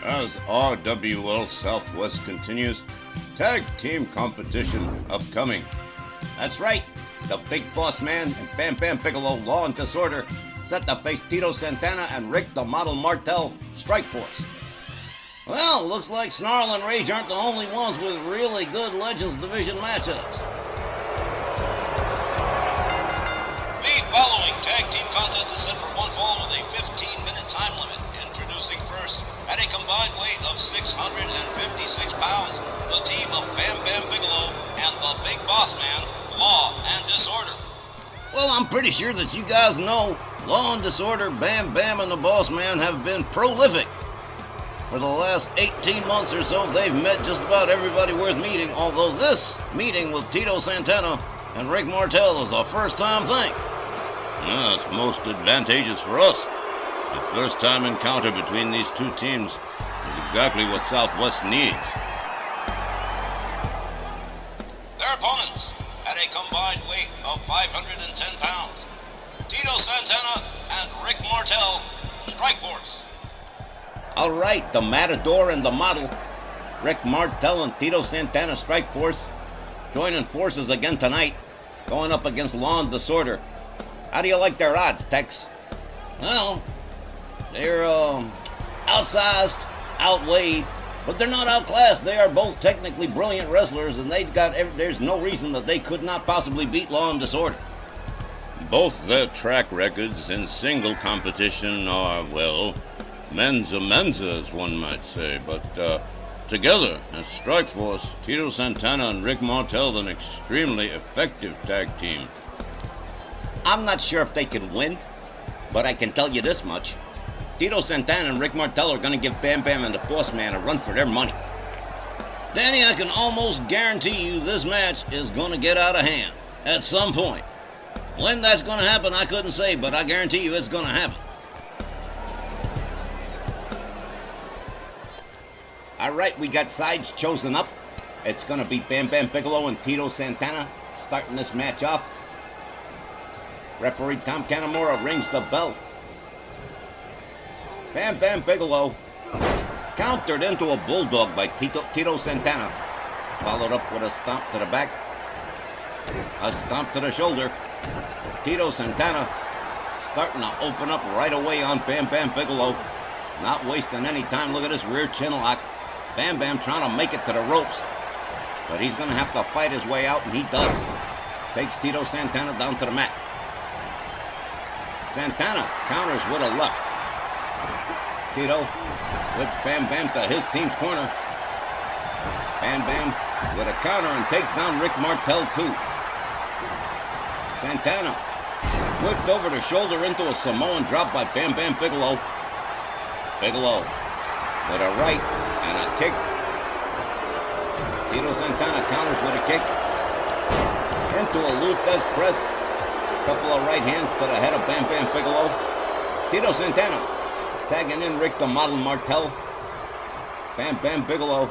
As RWL Southwest continues, tag team competition upcoming. That's right, the Big Boss Man and Bam Bam Bigelow, Law and Disorder, set to face Tito Santana and Rick the Model Martel, Strike Force. Well, looks like Snarl and Rage aren't the only ones with really good Legends Division matchups. The following tag team contest is set for one fall with a 15-minute time limit. Introducing first, at a combined weight of 656 pounds, the team of Bam Bam Bigelow and the Big Boss Man, Law and Disorder. Well, I'm pretty sure that you guys know Law and Disorder, Bam Bam, and the Boss Man have been prolific. For the last 18 months or so, they've met just about everybody worth meeting, although this meeting with Tito Santana and Rick Martel is a first-time thing. Yeah, it's most advantageous for us. The first-time encounter between these two teams is exactly what Southwest needs. Their opponents, at a combined weight of 510 pounds, Tito Santana and Rick Martel, Strike Force. All right, the Matador and the Model, Rick Martel and Tito Santana, Strike Force, joining forces again tonight, going up against Law and Disorder. How do you like their odds, Tex? Well, they're outsized, outweighed, but they're not outclassed. They are both technically brilliant wrestlers, and there's no reason that they could not possibly beat Law and Disorder. Both their track records in single competition are, well, menza, as one might say, but together as Strike Force, Tito Santana and Rick Martel, an extremely effective tag team. I'm not sure if they can win, but I can tell you this much. Tito Santana and Rick Martel are going to give Bam Bam and the Boss Man a run for their money. Danny, I can almost guarantee you this match is going to get out of hand at some point. When that's going to happen, I couldn't say, but I guarantee you it's going to happen. All right, we got sides chosen up. It's going to be Bam Bam Bigelow and Tito Santana starting this match off. Referee Tom Canamora rings the bell. Bam Bam Bigelow countered into a bulldog by Tito Santana, followed up with a stomp to the back, a stomp to the shoulder. Tito Santana starting to open up right away on Bam Bam Bigelow, not wasting any time. Look at this rear chin lock. Bam Bam trying to make it to the ropes, but he's going to have to fight his way out, and he does. Takes Tito Santana down to the mat. Santana counters with a left. Tito whips Bam Bam to his team's corner. Bam Bam with a counter and takes down Rick Martel too. Santana whipped over the shoulder into a Samoan drop by Bam Bam Bigelow. Bigelow with a right and a kick. Tito Santana counters with a kick. Into a Lutez press. Couple of right hands to the head of Bam Bam Bigelow. Tito Santana tagging in Rick the Model Martel. Bam Bam Bigelow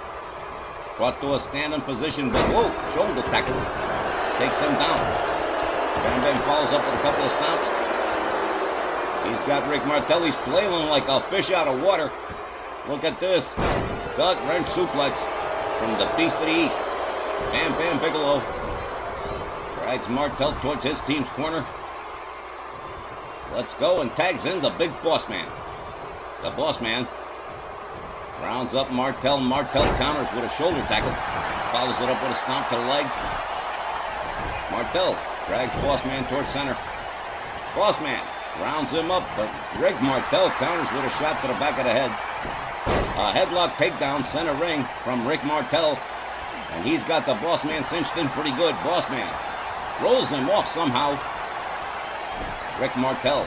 brought to a standing position, but whoa, shoulder tackle. Takes him down. Bam Bam follows up with a couple of stomps. He's got Rick Martel. He's flailing like a fish out of water. Look at this. Gut wrench suplex from the Beast of the East. Bam Bam Bigelow drags Martel towards his team's corner. Let's go, and tags in the Big Boss Man. The Boss Man rounds up Martel. Martel counters with a shoulder tackle. Follows it up with a stomp to the leg. Martel drags Boss Man towards center. Boss Man rounds him up, but Rick Martel counters with a shot to the back of the head. A headlock takedown center ring from Rick Martel, and he's got the Boss Man cinched in pretty good. Boss Man rolls him off somehow. Rick Martel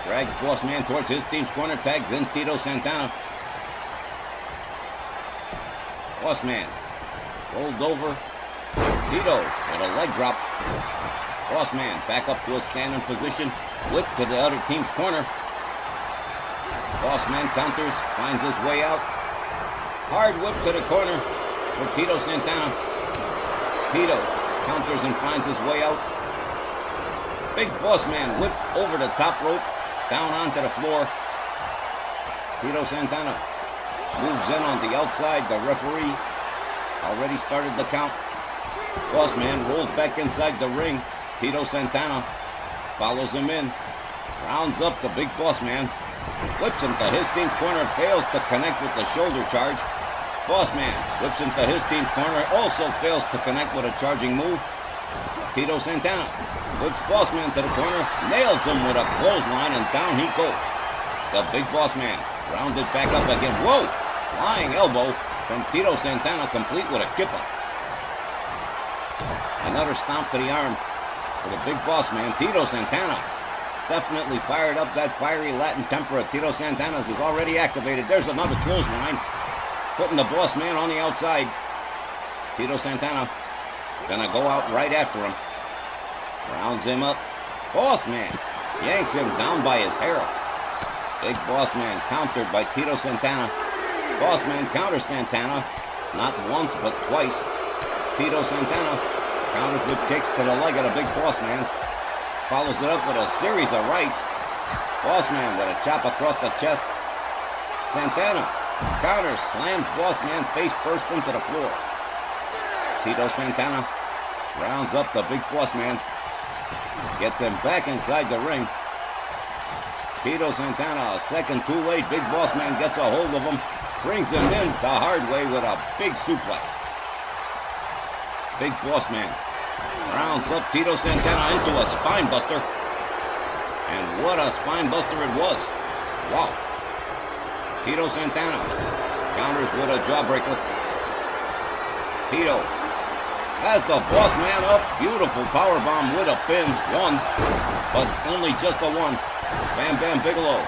drags Boss Man towards his team's corner, tags in Tito Santana. Boss Man rolled over. Tito with a leg drop. Boss Man back up to a standing position, whip to the other team's corner. Boss Man counters, finds his way out. Hard whip to the corner for Tito Santana. Tito counters and finds his way out. Big Boss Man whip over the top rope, down onto the floor. Tito Santana moves in on the outside. The referee already started the count. Boss Man rolls back inside the ring. Tito Santana follows him in. Rounds up the big Boss Man. Whips him to his team's corner. Fails to connect with the shoulder charge. Boss Man whips him to his team's corner. Also fails to connect with a charging move. Tito Santana whips Boss Man to the corner. Nails him with a clothesline, and down he goes. The big Boss Man rounded back up again. Whoa! Flying elbow from Tito Santana, complete with a kipper. Another stomp to the arm for the big Boss Man. Tito Santana definitely fired up. That fiery Latin temper of Tito Santana's is already activated. There's another clothesline, putting the Boss Man on the outside. Tito Santana gonna go out right after him. Rounds him up. Boss Man yanks him down by his hair. Big Boss Man countered by Tito Santana. Boss Man counters Santana, not once but twice. Tito Santana counters with kicks to the leg of the big Boss Man. Follows it up with a series of rights. Boss Man with a chop across the chest. Santana counters, slams Boss Man face first into the floor. Tito Santana rounds up the big Boss Man. Gets him back inside the ring. Tito Santana, a second too late. Big Boss Man gets a hold of him. Brings him in the hard way with a big suplex. Big Boss Man rounds up Tito Santana into a spine buster. And what a spine buster it was. Wow. Tito Santana counters with a jawbreaker. Tito has the Boss Man up. Beautiful powerbomb with a pin. One, but only just a one. Bam Bam Bigelow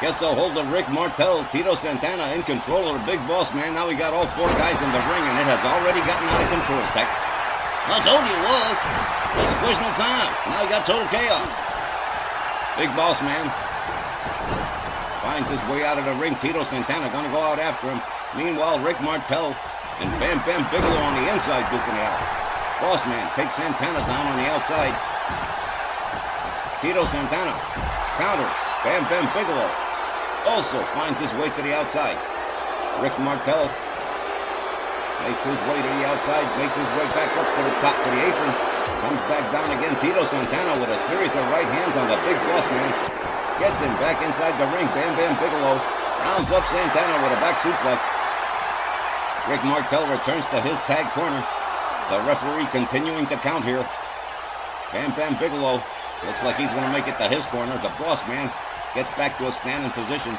gets a hold of Rick Martel. Tito Santana in control of the big Boss Man. Now we got all four guys in the ring, and it has already gotten out of control, Tex. I told you it was. Just a question of time. Now we got total chaos. Big Boss Man finds his way out of the ring. Tito Santana gonna go out after him. Meanwhile, Rick Martel and Bam Bam Bigelow on the inside duking it out. Boss Man takes Santana down on the outside. Tito Santana counters. Bam Bam Bigelow also finds his way to the outside. Rick Martel makes his way to the outside, makes his way back up to the top to the apron, comes back down again. Tito Santana with a series of right hands on the big Boss Man. Gets him back inside the ring. Bam Bam Bigelow rounds up Santana with a back suplex. Rick Martel returns to his tag corner. The referee continuing to count here. Bam Bam Bigelow looks like he's going to make it to his corner. The Boss Man gets back to a standing position.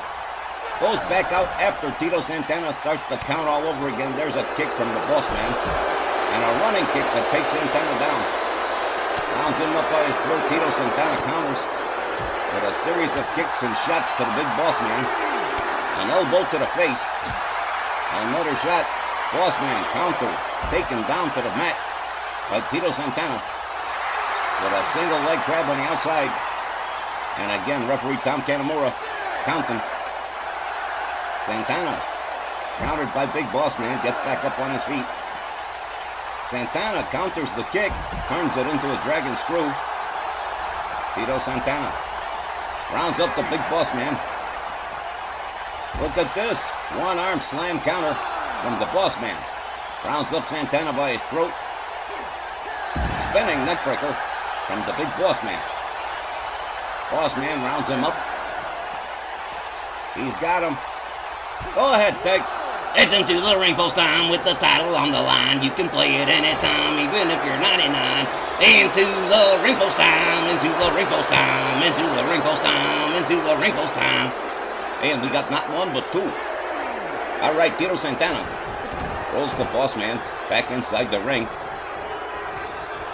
Goes back out after Tito Santana starts to count all over again. There's a kick from the Boss Man. And a running kick that takes Santana down. Rounds him up by his throat. Tito Santana counters with a series of kicks and shots to the big Boss Man. An elbow to the face. Another shot. Boss Man countered, taken down to the mat by Tito Santana with a single leg grab on the outside. And again, referee Tom Kanamura counting. Santana, countered by big Boss Man, gets back up on his feet. Santana counters the kick, turns it into a dragon screw. Tito Santana rounds up the big Boss Man. Look at this, one arm slam counter from the Boss Man. Rounds up Santana by his throat. Spinning neckbreaker from the big Boss Man. Boss Man rounds him up. He's got him. Go ahead, Tex. It's Into the Ring Post time with the title on the line. You can play it anytime, even if you're 99. Into the Ring Post time, into the Ring Post time, into the Ring Post time, into the Ring Post time. And we got not one but two. All right, Tito Santana rolls the Boss Man back inside the ring.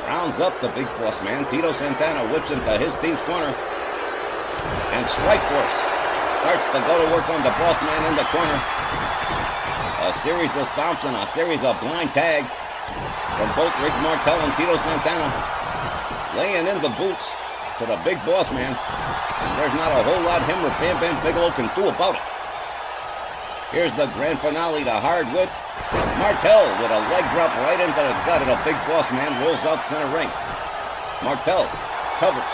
Rounds up the big Boss Man. Tito Santana whips him to his team's corner. And Strike Force starts to go to work on the Boss Man in the corner. A series of stomps and a series of blind tags from both Rick Martel and Tito Santana. Laying in the boots to the big Boss Man. And there's not a whole lot him or Bam Bam Bigelow can do about it. Here's the grand finale, the hard whip. Martel with a leg drop right into the gut of the big Boss Man, rolls out center ring. Martel covers.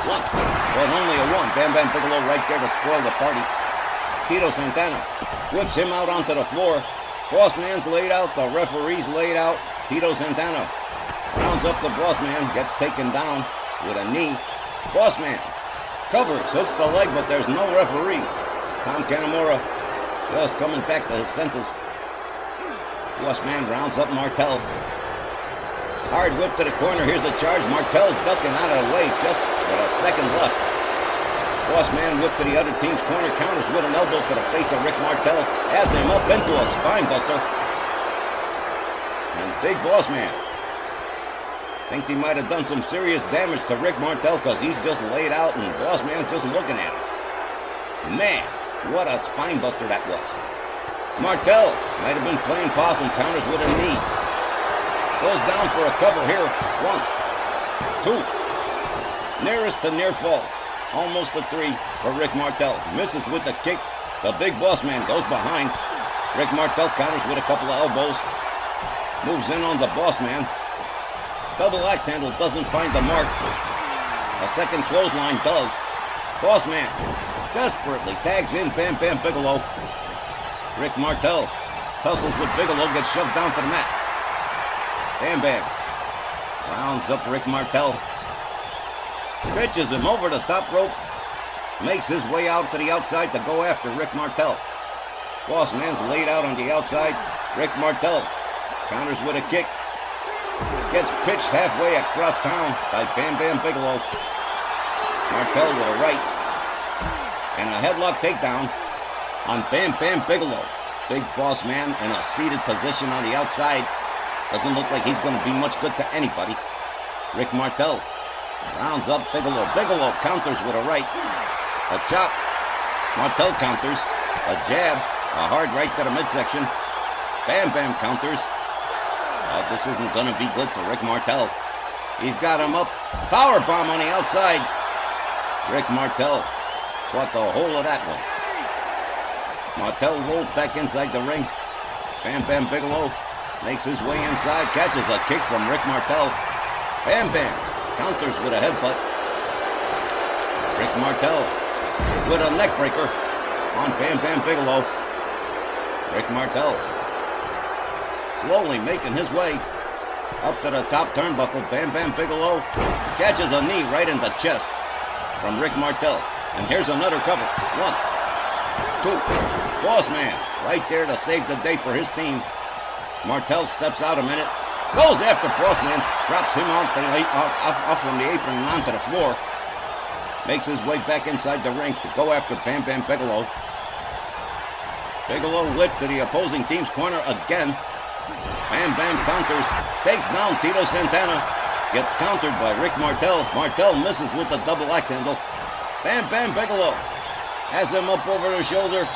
One, but only a one. Bam Bam Bigelow right there to spoil the party. Tito Santana. Whips him out onto the floor. Boss man's laid out. The referee's laid out. Tito Santana rounds up the boss man. Gets taken down with a knee. Boss man covers, hooks the leg, but there's no referee. Tom Canamora just coming back to his senses. Boss man rounds up Martel. Hard whip to the corner. Here's a charge. Martel ducking out of the way just with a second left. Boss man whip to the other team's corner. Counters with an elbow to the face of Rick Martel. Has him up into a spine buster. And big boss man thinks he might have done some serious damage to Rick Martel because he's just laid out and boss man's just looking at him. Man, what a spine buster that was. Martel might have been playing possum. Counters with a knee. Goes down for a cover here. 1, 2. Nearest to near falls. Almost a 3 for Rick Martel. Misses with the kick. The big boss man goes behind. Rick Martel counters with a couple of elbows. Moves in on the boss man. Double axe handle doesn't find the mark. A second clothesline does. Boss man desperately tags in Bam Bam Bigelow. Rick Martel tussles with Bigelow, gets shoved down to the mat. Bam Bam rounds up Rick Martel. Stretches him over the top rope. Makes his way out to the outside to go after Rick Martel. Boss man's laid out on the outside. Rick Martel counters with a kick. Gets pitched halfway across town by Bam Bam Bigelow. Martel with a right. And a headlock takedown on Bam Bam Bigelow. Big boss man in a seated position on the outside. Doesn't look like he's going to be much good to anybody. Rick Martel rounds up Bigelow. Bigelow counters with a right. A chop. Martel counters. A jab. A hard right to the midsection. Bam Bam counters. This isn't going to be good for Rick Martel. He's got him up. Power bomb on the outside. Rick Martel caught the whole of that one. Martel rolled back inside the ring. Bam Bam Bigelow makes his way inside. Catches a kick from Rick Martel. Bam Bam counters with a headbutt. Rick Martel with a neck breaker on Bam Bam Bigelow. Rick Martel slowly making his way up to the top turnbuckle. Bam Bam Bigelow catches a knee right in the chest from Rick Martel. And here's another cover. 1, 2. Boss man right there to save the day for his team. Martel steps out a minute. Goes after Boss man. Drops him off from the apron and onto the floor. Makes his way back inside the ring to go after Bam Bam Bigelow. Bigelow whip to the opposing team's corner again. Bam Bam counters, takes down Tito Santana, gets countered by Rick Martel. Martel misses with the double axe handle. Bam Bam Bigelow has him up over the shoulder,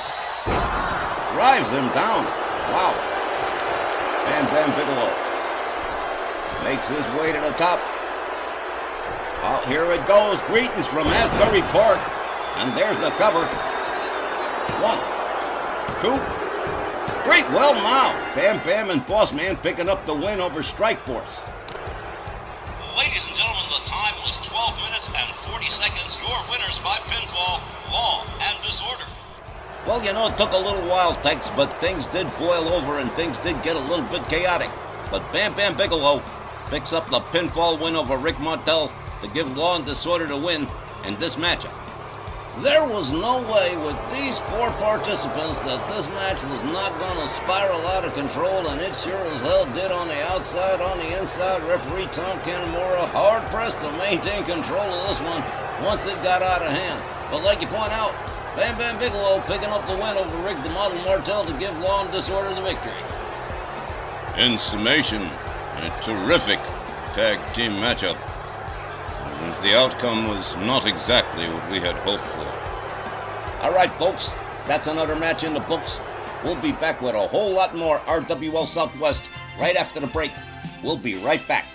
drives him down. Wow. Bam Bam Bigelow makes his way to the top. Well, here it goes. Greetings from Asbury Park. And there's the cover. 1, 2, 3. Well, now, Bam Bam and Boss Man picking up the win over Strikeforce. Ladies and gentlemen, the time was 12 minutes and 40 seconds. Your winners by pinfall, Law and Disorder. Well, you know, it took a little while, Tex, but things did boil over and things did get a little bit chaotic. But Bam Bam Bigelow picks up the pinfall win over Rick Martel to give Law and Disorder the win in this matchup. There was no way with these 4 participants that this match was not going to spiral out of control, and it sure as hell did on the outside. On the inside, referee Tom Canamora hard-pressed to maintain control of this one once it got out of hand. But like you point out, Bam Bam Bigelow picking up the win over Rick the Model Martel to give Law and Disorder the victory. In summation, a terrific tag team matchup. The outcome was not exactly what we had hoped for. All right, folks, that's another match in the books. We'll be back with a whole lot more RWL Southwest right after the break. We'll be right back.